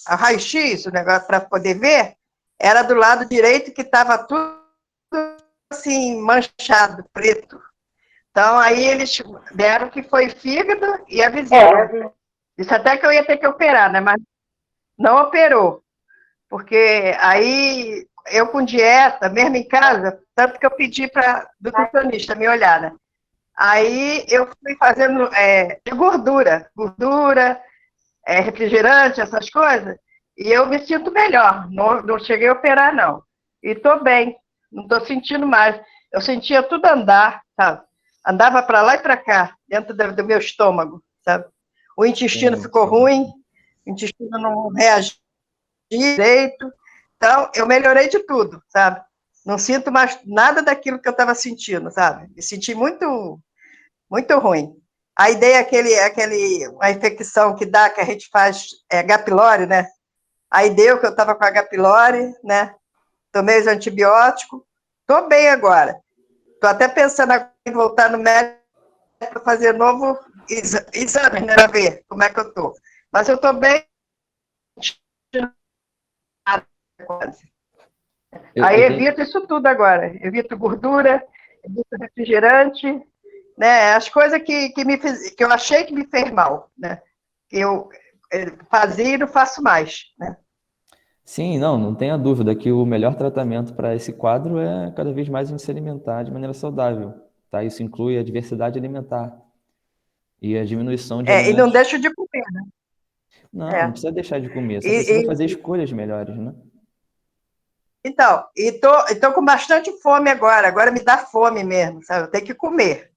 a raio-x, o negócio para poder ver, era do lado direito que estava tudo assim, manchado, preto. Então, aí eles deram que foi fígado e a vesícula. Isso até que eu ia ter que operar, né? Mas não operou. Porque aí, eu com dieta, mesmo em casa, tanto que eu pedi para do nutricionista me olhar, né? Aí eu fui fazendo de gordura, refrigerante, essas coisas, e eu me sinto melhor. Não cheguei a operar, não. E estou bem, não estou sentindo mais. Eu sentia tudo andar, sabe? Andava para lá e para cá, dentro do meu estômago, sabe? O intestino ficou ruim, o intestino não reagia direito. Então, eu melhorei de tudo, sabe? Não sinto mais nada daquilo que eu estava sentindo, sabe? Me senti muito, muito ruim. Aí dei uma infecção que dá, que a gente faz H. pylori, né? Aí deu que eu estava com H. pylori, né? Tomei os antibióticos. Estou bem agora. Estou até pensando em voltar no médico para fazer novo exame, né? Para ver como é que eu estou. Mas eu estou bem. Aí evito isso tudo agora. Evito gordura, evito refrigerante, né? As coisas que eu achei que me fez mal, né? Que eu fazia e não faço mais, né? Sim, não tenha dúvida que o melhor tratamento para esse quadro é cada vez mais a gente se alimentar de maneira saudável, tá? Isso inclui a diversidade alimentar e a diminuição de alimentos. E não deixo de comer, né? Não precisa deixar de comer, você precisa fazer escolhas melhores, né? Então, e tô com bastante fome agora me dá fome mesmo, sabe? Eu tenho que comer.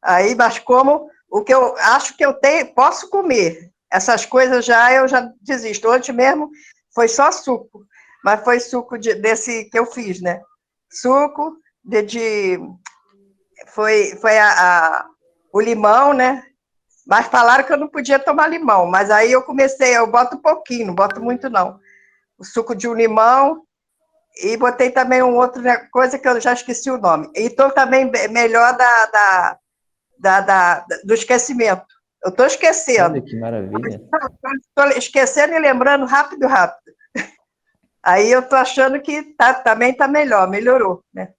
Aí, mas como o que eu acho que eu posso comer, essas coisas eu já desisto. Ontem mesmo foi só suco, mas foi suco desse que eu fiz, né? Suco foi o limão, né? Mas falaram que eu não podia tomar limão, mas aí eu boto um pouquinho, não boto muito não. O suco de um limão, e botei também outra coisa que eu já esqueci o nome. E estou também melhor do esquecimento. Eu estou esquecendo. Olha que maravilha. Estou esquecendo e lembrando rápido. Aí eu tô achando que também tá melhor, melhorou, né?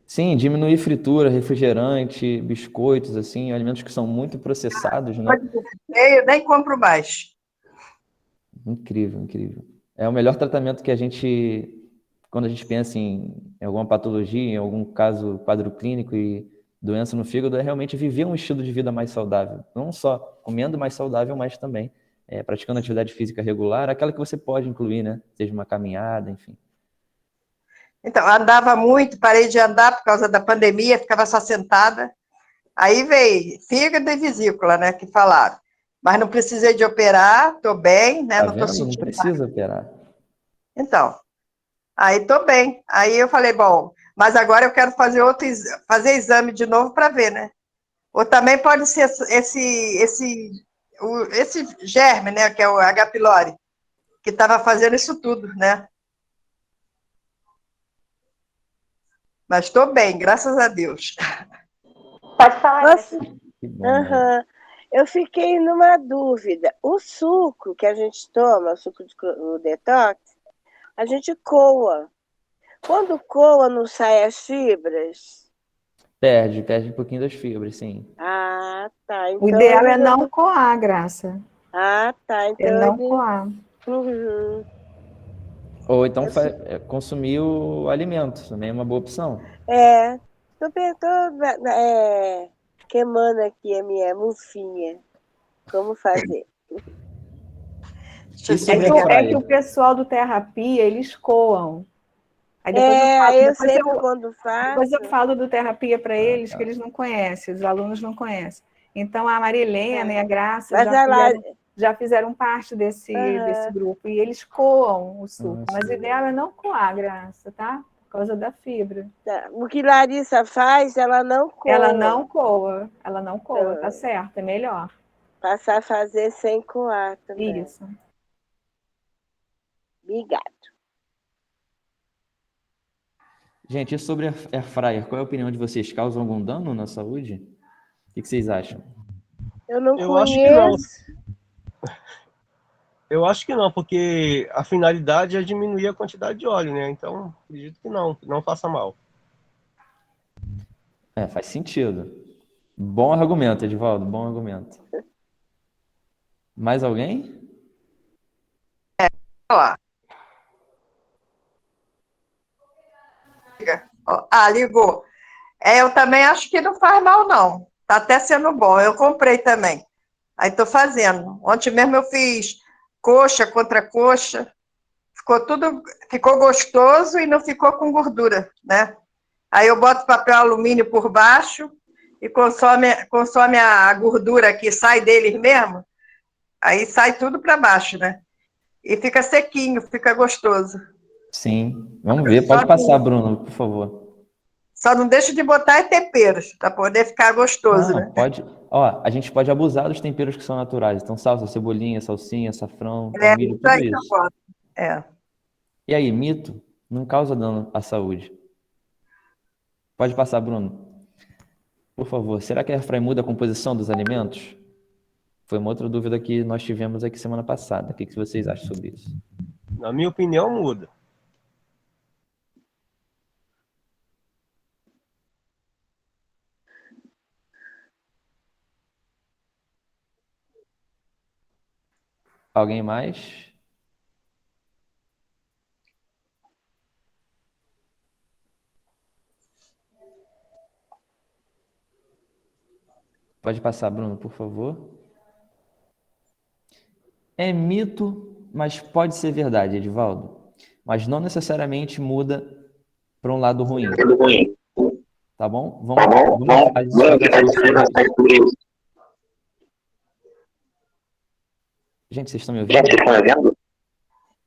Sim, diminuir fritura, refrigerante, biscoitos, assim, alimentos que são muito processados, né? Eu nem compro mais. Incrível, incrível. É o melhor tratamento que a gente, quando a gente pensa em alguma patologia, em algum caso, quadro clínico e doença no fígado, é realmente viver um estilo de vida mais saudável. Não só comendo mais saudável, mas também praticando atividade física regular, aquela que você pode incluir, né? Seja uma caminhada, enfim. Então, andava muito, parei de andar por causa da pandemia, ficava só sentada. Aí veio fígado e vesícula, né, que falaram. Mas não precisei de operar, estou bem, né, Tá não estou vendo? Não sentindo nada. precisa operar. Então, aí estou bem. Aí eu falei, bom, mas agora eu quero fazer exame de novo para ver, né? Ou também pode ser esse germe, né, que é o H. pylori, que estava fazendo isso tudo, né? Mas estou bem, graças a Deus. Pode falar, Nossa, Que bom, Maria. aham. Eu fiquei numa dúvida. O suco que a gente toma, o detox, a gente coa. Quando coa, não sai as fibras? Perde um pouquinho das fibras, sim. Ah, tá. O Então ideal é eles não não. coar, Graça. Ah, tá. É Então não ele. coar. Uhum. Ou então Eu sou- consumir o alimento, também é uma boa opção. É. Tô queimando aqui a minha mufinha. Como fazer? E Deixa eu sobre a desligar. É que o fryer? pessoal do Terapia, eles coam. Aí depois eu falo, Aí eu sempre quando depois eu faço. falo do Terapia para Ah, eles, que tá. eles não conhecem, os alunos não conhecem. Então, a Marilena e a Graça Mas ela. já fizeram parte desse Aham. grupo, e eles coam o suco. Ah, Mas o sim. ideal é não coar, Graça, tá? Por causa da fibra. Tá. O que Larissa faz, ela não coa. Ela não coa, tá certo, é melhor. Passar a fazer sem coar também. Isso. Obrigada. Gente, e sobre a air fryer, qual é a opinião de vocês? Causa algum dano na saúde? O que vocês acham? Eu não Eu acho que não. conheço. Eu acho que não, porque a finalidade é diminuir a quantidade de óleo, né? Então, acredito que não faça mal. Faz sentido. Bom argumento, Edivaldo, bom argumento. Mais alguém? Olha lá. Ah, ligou. Eu também acho que não faz mal, não. Tá até sendo bom. Eu comprei também. Aí tô fazendo. Ontem mesmo eu fiz coxa contra coxa. Ficou gostoso e não ficou com gordura, né? Aí eu boto papel alumínio por baixo e consome a gordura que sai deles mesmo. Aí sai tudo para baixo, né? E fica sequinho, fica gostoso. Sim. Vamos ver. Pode passar, Bruno, por favor. Só não deixa de botar temperos, para poder ficar gostoso, Não, né? pode. Ó, a gente pode abusar dos temperos que são naturais. Então, salsa, cebolinha, salsinha, açafrão, É tomilho, isso tudo aí que eu isso. gosto. É. E aí, mito não causa dano à saúde. Pode passar, Bruno. Por favor, será que a airfryer muda a composição dos alimentos? Foi uma outra dúvida que nós tivemos aqui semana passada. O que vocês acham sobre isso? Na minha opinião, muda. Alguém mais? Pode passar, Bruno, por favor. É mito, mas pode ser verdade, Edivaldo. Mas não necessariamente muda para um lado ruim. Tá bom? Vamos adicionar sobre isso. Gente, vocês estão me ouvindo?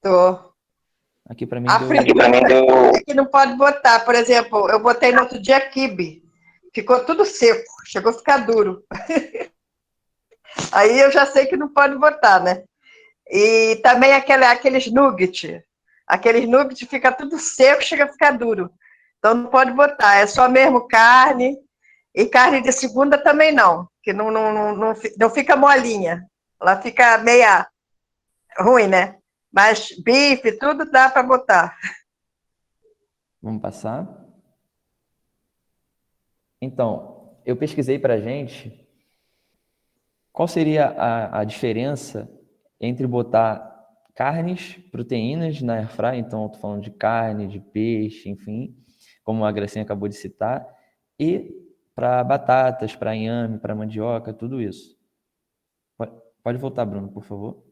Tô. Aqui para mim A deu. fritura é que não pode botar. Por exemplo, eu botei no outro dia quibe. Ficou tudo seco. Chegou a ficar duro. Aí eu já sei que não pode botar, né? E também aqueles nuggets. Aqueles nuggets fica tudo seco, chega a ficar duro. Então não pode botar. É só mesmo carne. E carne de segunda também não. Que não fica molinha. Ela fica meia ruim, né? Mas bife, tudo dá para botar. Vamos passar? Então, eu pesquisei para a gente qual seria a diferença entre botar carnes, proteínas na airfryer, então eu estou falando de carne, de peixe, enfim, como a Gracinha acabou de citar, e para batatas, para inhame, para mandioca, tudo isso. Pode voltar, Bruno, por favor.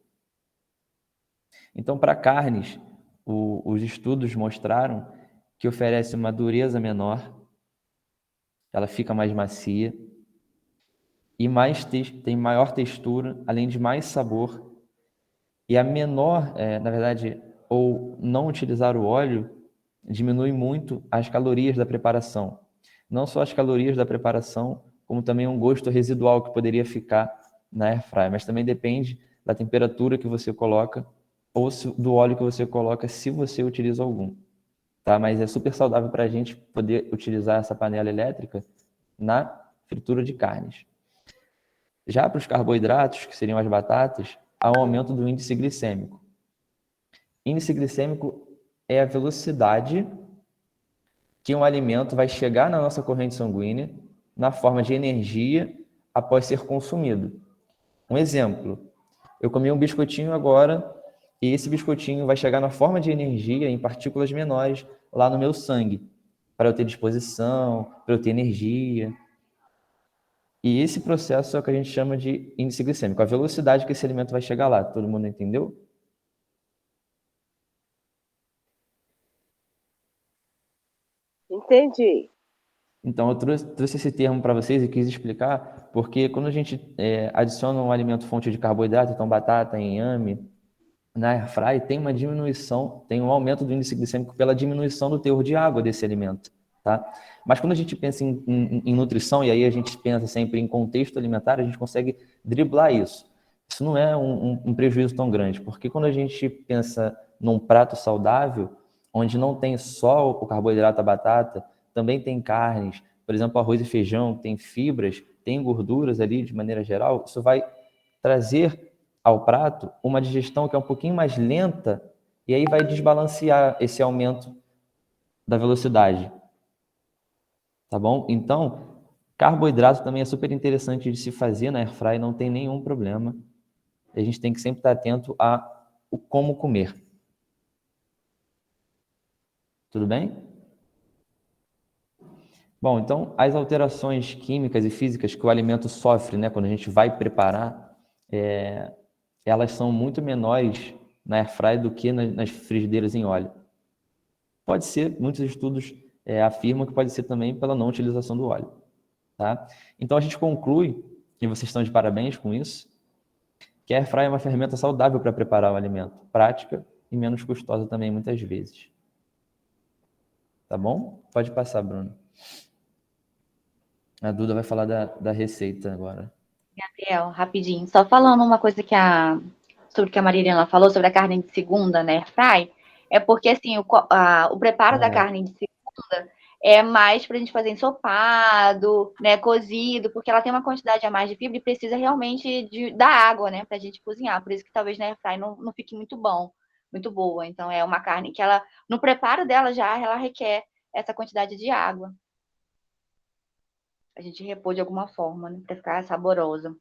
Então, para carnes, os estudos mostraram que oferece uma dureza menor, ela fica mais macia e tem maior textura, além de mais sabor. E a menor, na verdade, ou não utilizar o óleo, diminui muito as calorias da preparação. Não só as calorias da preparação, como também um gosto residual que poderia ficar na air fryer, mas também depende da temperatura que você coloca ou do óleo que você coloca, se você utiliza algum. Tá? Mas é super saudável para a gente poder utilizar essa panela elétrica na fritura de carnes. Já para os carboidratos, que seriam as batatas, há um aumento do índice glicêmico. Índice glicêmico é a velocidade que um alimento vai chegar na nossa corrente sanguínea na forma de energia após ser consumido. Um exemplo, eu comi um biscoitinho agora e esse biscoitinho vai chegar na forma de energia em partículas menores lá no meu sangue, para eu ter disposição, para eu ter energia. E esse processo é o que a gente chama de índice glicêmico, a velocidade que esse alimento vai chegar lá. Todo mundo entendeu? Entendi. Então, eu trouxe esse termo para vocês e quis explicar, porque quando a gente adiciona um alimento fonte de carboidrato, então batata, inhame, na airfry, tem uma diminuição, tem um aumento do índice glicêmico pela diminuição do teor de água desse alimento, tá? Mas quando a gente pensa em nutrição, e aí a gente pensa sempre em contexto alimentar, a gente consegue driblar isso. Isso não é um prejuízo tão grande, porque quando a gente pensa num prato saudável, onde não tem só o carboidrato, a batata, também tem carnes, por exemplo, arroz e feijão, tem fibras, tem gorduras ali de maneira geral, isso vai trazer ao prato uma digestão que é um pouquinho mais lenta e aí vai desbalancear esse aumento da velocidade. Tá bom? Então, carboidrato também é super interessante de se fazer na airfryer, não tem nenhum problema. A gente tem que sempre estar atento a como comer. Tudo bem? Bom, então, as alterações químicas e físicas que o alimento sofre, né, quando a gente vai preparar, elas são muito menores na airfryer do que nas frigideiras em óleo. Pode ser, muitos estudos afirmam que pode ser também pela não utilização do óleo. Tá? Então, a gente conclui, e vocês estão de parabéns com isso, que a airfryer é uma ferramenta saudável para preparar o alimento, prática e menos custosa também, muitas vezes. Tá bom? Pode passar, Bruno. A Duda vai falar da receita agora. Gabriel, rapidinho. Só falando uma coisa sobre o que a Marilena falou, sobre a carne de segunda, né, airfry, é porque, assim, o preparo da carne de segunda é mais para a gente fazer ensopado, né, cozido, porque ela tem uma quantidade a mais de fibra e precisa realmente da água, né, para a gente cozinhar. Por isso que talvez na airfry não fique muito boa. Então, é uma carne que ela, no preparo dela já, ela requer essa quantidade de água. A gente repor de alguma forma, né, para ficar saboroso.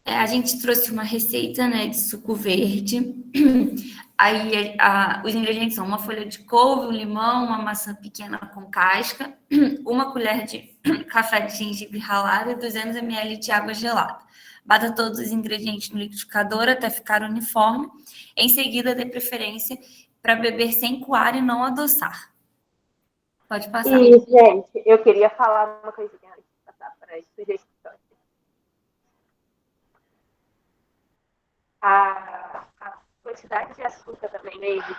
A gente trouxe uma receita, né, de suco verde. Aí os ingredientes são uma folha de couve, um limão, uma maçã pequena com casca, uma colher de café de gengibre ralado e 200 ml de água gelada. Bata todos os ingredientes no liquidificador até ficar uniforme. Em seguida, dê preferência para beber sem coar e não adoçar. Pode passar. E, gente, eu queria falar uma coisinha antes de passar para as sugestões. A quantidade de açúcar também mesmo,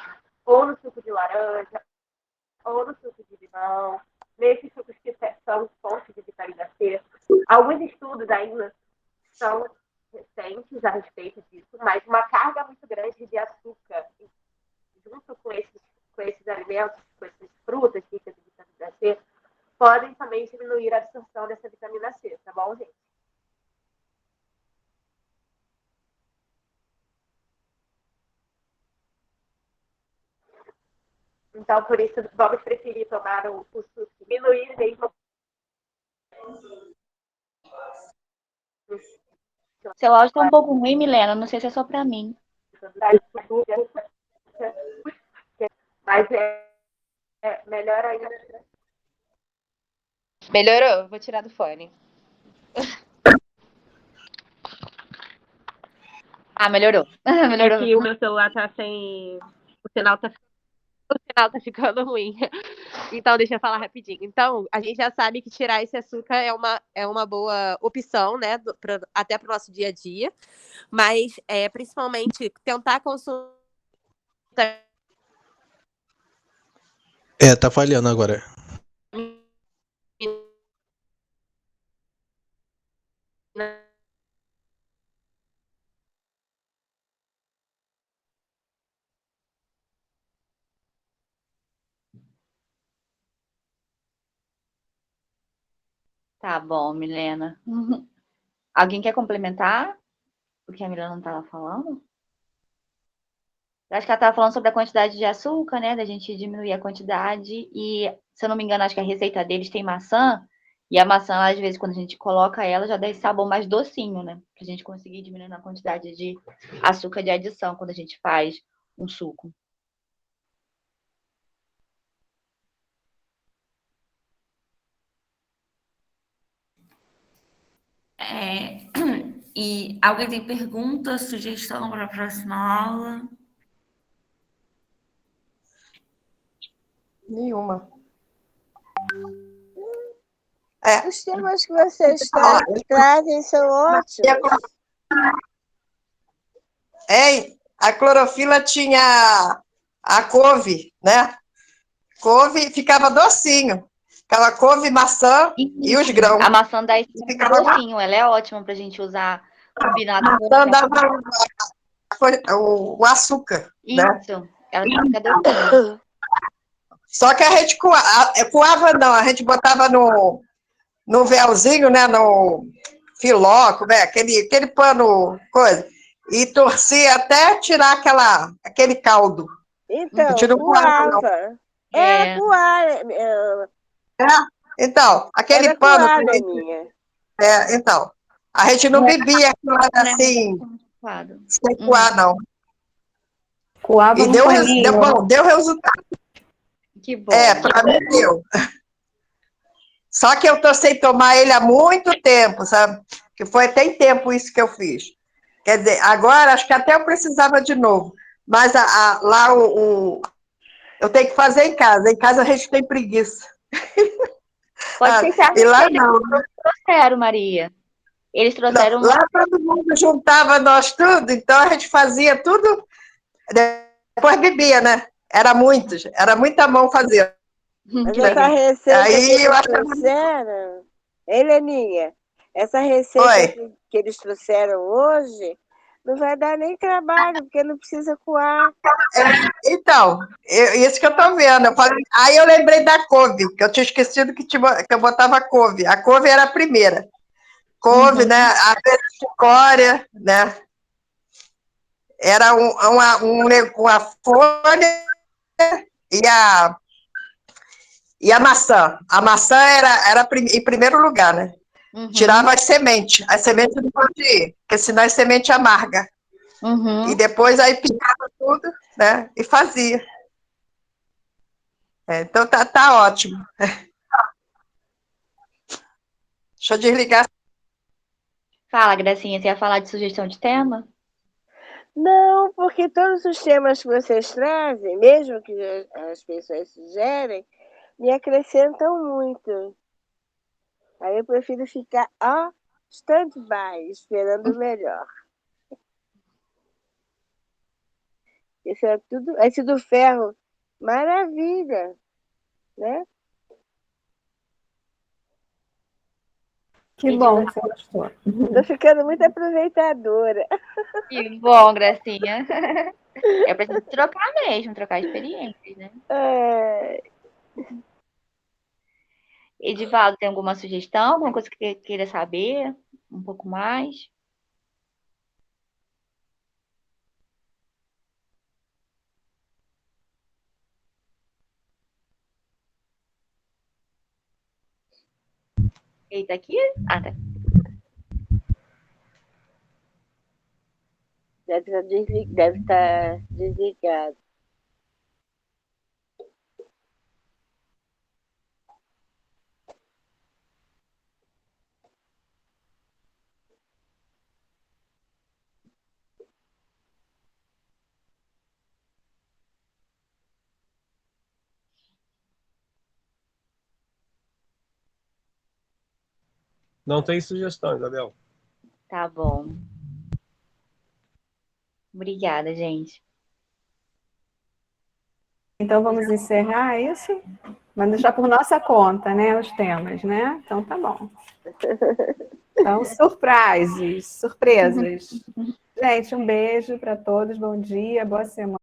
ou no suco de laranja, ou no suco de limão, nesses sucos que são fontes de vitamina C. Alguns estudos ainda são recentes a respeito disso, mas uma carga muito grande de açúcar junto com esses alimentos, com essas frutas ricas de vitamina C, podem também diminuir a absorção dessa vitamina C, tá bom, gente? Então, por isso, vamos preferir tomar o suco, diminuir mesmo. Seu áudio tá um pouco ruim, Milena. Não sei se é só para mim. Mas melhor ainda. Melhorou? Vou tirar do fone. Ah, melhorou. Melhorou. É que o meu celular tá sem. O sinal tá ficando ruim. Então, deixa eu falar rapidinho. Então, a gente já sabe que tirar esse açúcar é uma boa opção, né? Até para o nosso dia a dia. Mas, tentar consumir. Tá falhando agora. Tá bom, Milena. Alguém quer complementar o que a Milena não estava falando? Eu acho que ela estava falando sobre a quantidade de açúcar, né? Da gente diminuir a quantidade. E, se eu não me engano, acho que a receita deles tem maçã. E a maçã, às vezes, quando a gente coloca ela, já dá esse sabor mais docinho, né? Pra gente conseguir diminuir a quantidade de açúcar de adição quando a gente faz um suco. E alguém tem pergunta, sugestão para a próxima aula? Nenhuma. Os temas que vocês trazem são ótimos. A clorofila tinha a couve, né? Couve ficava docinho. Ficava couve, maçã e os grãos. A maçã dá esse docinho, ela é ótima pra gente usar combinado com a maçã dava o açúcar. Isso, né? ela fica docinha. Só que a gente coava não, a gente botava no véuzinho, né? No filó, né? Aquele pano, coisa. E torcia até tirar aquele caldo. Então, coava. Era coar. Então, aquele Era pano. coar, minha. Então, a gente não bebia aquilo assim, sem coar, não. Coava no paninho. Deu resultado. Que bom. Para mim deu. Só que eu tô sem tomar ele há muito tempo, sabe? Que tem tempo isso que eu fiz. Quer dizer, agora acho que até eu precisava de novo. Mas lá eu tenho que fazer em casa. Em casa a gente tem preguiça. Pode ser que a e lá receita não. que eles trouxeram, Maria. Eles trouxeram. Lá todo mundo juntava nós tudo, então a gente fazia tudo. Depois bebia, né? Era muita mão fazer. Mas essa receita Aí que eu eles achava... trouxeram, Heleninha, essa receita que eles trouxeram hoje não vai dar nem trabalho, porque não precisa coar. Então, isso que eu tô vendo. Aí eu lembrei da couve, que eu tinha esquecido que eu botava couve. A couve era a primeira. Couve, né? A chicória, né? Era uma folha e a maçã. A maçã era em primeiro lugar, né? Tirava as sementes. As sementes não pode ir, porque senão é semente amarga. E depois aí picava tudo, né? E fazia. Então tá ótimo. Deixa eu desligar. Fala, Gracinha, você ia falar de sugestão de tema? Não, porque todos os temas que vocês trazem, mesmo que as pessoas sugerem, me acrescentam muito. Aí eu prefiro ficar stand-by, esperando o melhor. Esse do ferro, maravilha, né? Que bom que você gostou. Estou ficando muito aproveitadora. Que bom, Gracinha. É pra gente trocar mesmo, trocar experiências, né? Edivaldo, tem alguma sugestão? Alguma coisa que queira saber um pouco mais? Ele tá aqui? Ah, tá. Deve estar desligado. Não tem sugestão, Isabel. Tá bom. Obrigada, gente. Então vamos encerrar isso? Vamos deixar por nossa conta, né? Os temas, né? Então tá bom. Então, surpresas. Gente, um beijo para todos, bom dia, boa semana.